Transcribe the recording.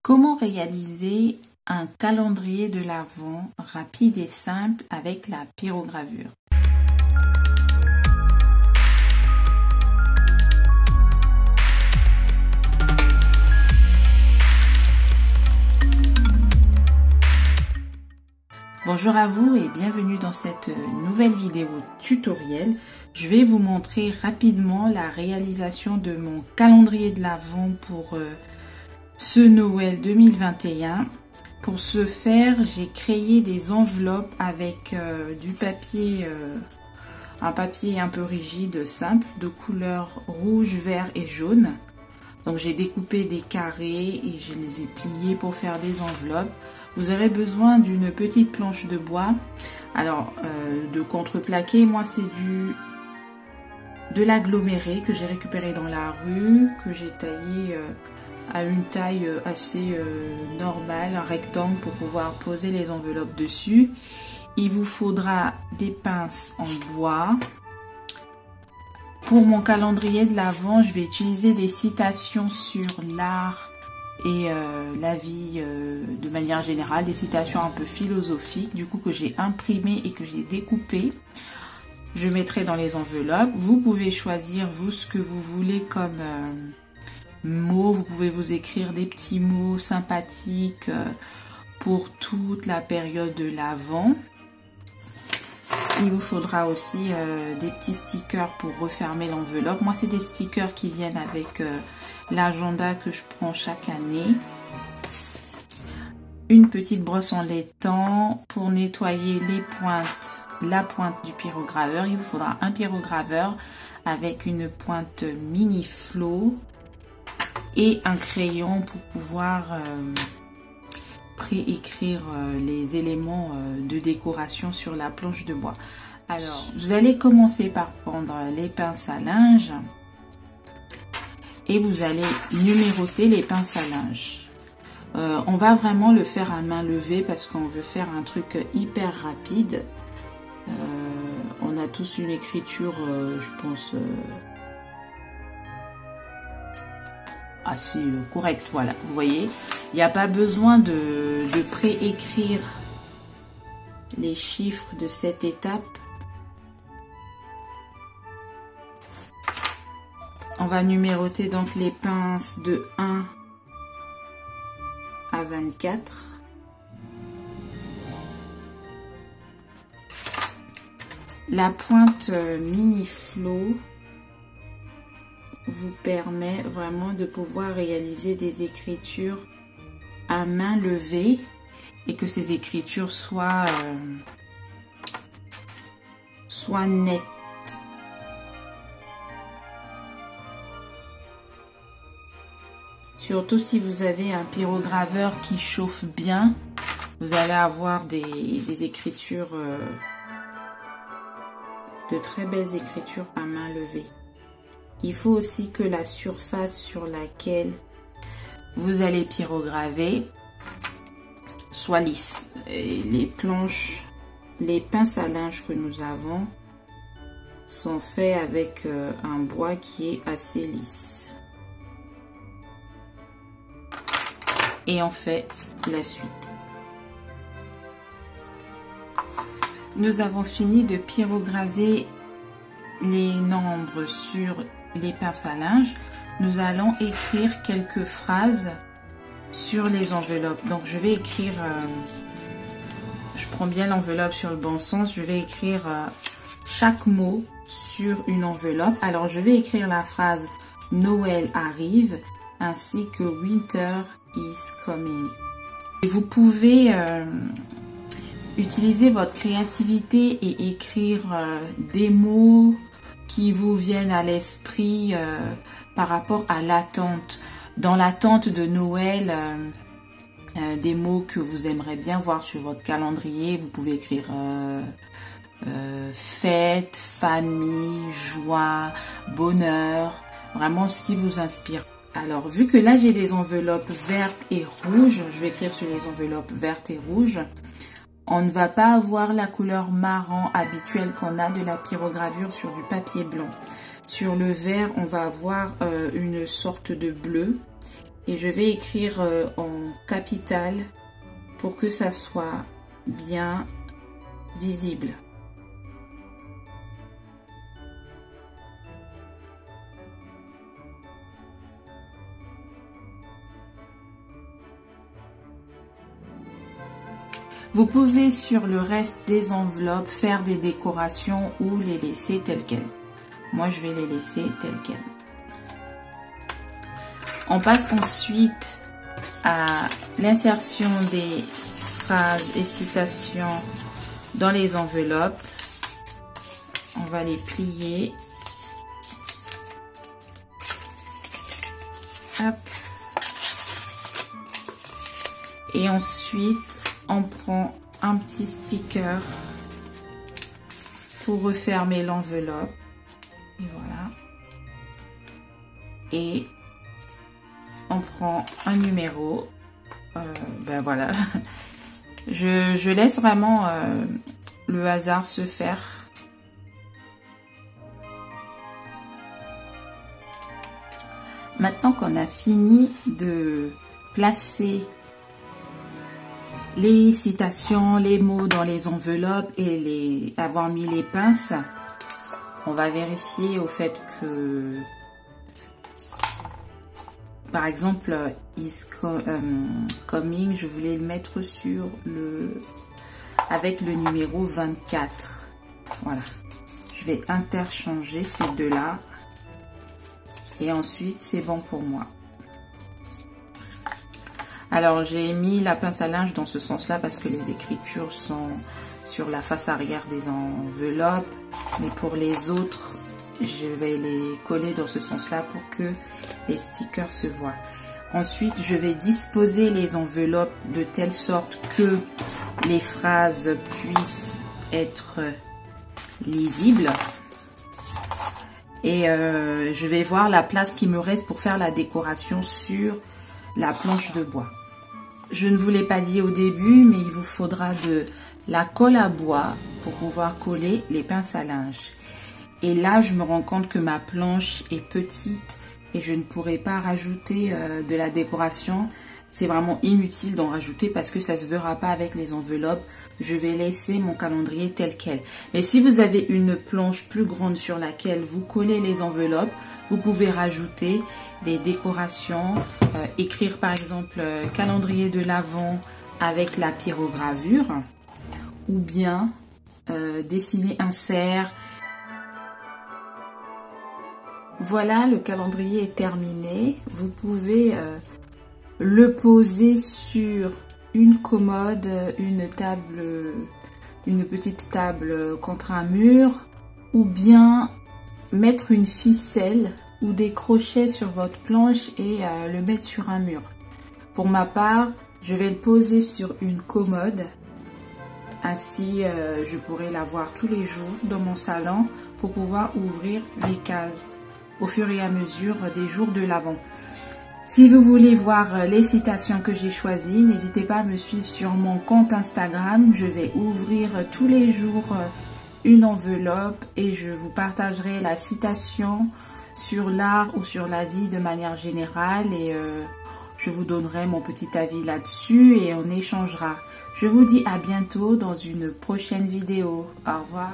Comment réaliser un calendrier de l'Avent rapide et simple avec la pyrogravure? Bonjour à vous et bienvenue dans cette nouvelle vidéo tutoriel. Je vais vous montrer rapidement la réalisation de mon calendrier de l'Avent pour ce Noël 2021. Pour ce faire, j'ai créé des enveloppes avec du papier, un papier un peu rigide, simple, de couleur rouge, vert et jaune. Donc j'ai découpé des carrés et je les ai pliés pour faire des enveloppes. Vous aurez besoin d'une petite planche de bois. Alors de contreplaqué, moi c'est de l'aggloméré que j'ai récupéré dans la rue, que j'ai taillé à une taille assez normale, un rectangle pour pouvoir poser les enveloppes dessus. Il vous faudra des pinces en bois. Pour mon calendrier de l'Avent, je vais utiliser des citations sur l'art et la vie de manière générale, des citations un peu philosophiques, du coup que j'ai imprimées et que j'ai découpées. Je mettrai dans les enveloppes. Vous pouvez choisir, vous, ce que vous voulez comme mots. Vous pouvez vous écrire des petits mots sympathiques pour toute la période de l'Avent. Il vous faudra aussi des petits stickers pour refermer l'enveloppe. Moi, c'est des stickers qui viennent avec l'agenda que je prends chaque année. Une petite brosse en laitant pour nettoyer les pointes, la pointe du pyrograveur. Il vous faudra un pyrograveur avec une pointe mini flow et un crayon pour pouvoir préécrire les éléments de décoration sur la planche de bois. Alors, vous allez commencer par prendre les pinces à linge et vous allez numéroter les pinces à linge. On va vraiment le faire à main levée parce qu'on veut faire un truc hyper rapide. On a tous une écriture, je pense, assez correcte. Voilà, vous voyez. Il n'y a pas besoin de préécrire les chiffres de cette étape. On va numéroter donc les pinces de 1 à 24. La pointe mini flow vous permet vraiment de pouvoir réaliser des écritures à main levée et que ces écritures soient nettes. Surtout si vous avez un pyrograveur qui chauffe bien, vous allez avoir des écritures, de très belles écritures à main levée. Il faut aussi que la surface sur laquelle vous allez pyrograver soit lisse. Et les planches, les pinces à linge que nous avons sont faits avec un bois qui est assez lisse. Et on fait la suite. Nous avons fini de pyrograver les nombres sur les pinces à linge. Nous allons écrire quelques phrases sur les enveloppes. Donc je vais écrire, je prends bien l'enveloppe sur le bon sens, je vais écrire chaque mot sur une enveloppe. Alors je vais écrire la phrase Noël arrive ainsi que Winter is coming. Et vous pouvez utiliser votre créativité et écrire des mots qui vous viennent à l'esprit par rapport à l'attente. Dans l'attente de Noël, des mots que vous aimeriez bien voir sur votre calendrier, vous pouvez écrire fête, famille, joie, bonheur, vraiment ce qui vous inspire. Alors, vu que là j'ai des enveloppes vertes et rouges, je vais écrire sur les enveloppes vertes et rouges. On ne va pas avoir la couleur marron habituelle qu'on a de la pyrogravure sur du papier blanc. Sur le vert, on va avoir une sorte de bleu Et je vais écrire en capital pour que ça soit bien visible. Vous pouvez sur le reste des enveloppes faire des décorations ou les laisser telles quelles. Moi, je vais les laisser telles quelles. On passe ensuite à l'insertion des phrases et citations dans les enveloppes. On va les plier. Hop. Et ensuite, on prend un petit sticker pour refermer l'enveloppe. Et voilà. Et on prend un numéro. Ben voilà. Je laisse vraiment le hasard se faire. Maintenant qu'on a fini de placer les citations, les mots dans les enveloppes et avoir mis les pinces, on va vérifier au fait que, par exemple, is coming, je voulais le mettre sur avec le numéro 24. Voilà. Je vais interchanger ces deux-là. Et ensuite, c'est bon pour moi. Alors, j'ai mis la pince à linge dans ce sens-là parce que les écritures sont sur la face arrière des enveloppes. Mais pour les autres, je vais les coller dans ce sens-là pour que les stickers se voient. Ensuite, je vais disposer les enveloppes de telle sorte que les phrases puissent être lisibles. Et je vais voir la place qui me reste pour faire la décoration sur la planche de bois. Je ne vous l'ai pas dit au début, mais il vous faudra de la colle à bois pour pouvoir coller les pinces à linge. Et là, je me rends compte que ma planche est petite et je ne pourrai pas rajouter de la décoration. C'est vraiment inutile d'en rajouter parce que ça ne se verra pas avec les enveloppes. Je vais laisser mon calendrier tel quel. Mais si vous avez une planche plus grande sur laquelle vous collez les enveloppes, vous pouvez rajouter des décorations, écrire par exemple calendrier de l'Avent avec la pyrogravure ou bien dessiner un cerf. Voilà, le calendrier est terminé. Vous pouvez le poser sur une commode, une petite table contre un mur ou bien mettre une ficelle ou des crochets sur votre planche et le mettre sur un mur. Pour ma part, je vais le poser sur une commode. Ainsi, je pourrai l'avoir tous les jours dans mon salon pour pouvoir ouvrir les cases au fur et à mesure des jours de l'Avent. Si vous voulez voir les citations que j'ai choisies, n'hésitez pas à me suivre sur mon compte Instagram. Je vais ouvrir tous les jours une enveloppe et je vous partagerai la citation sur l'art ou sur la vie de manière générale et je vous donnerai mon petit avis là-dessus et on échangera. Je vous dis à bientôt dans une prochaine vidéo. Au revoir.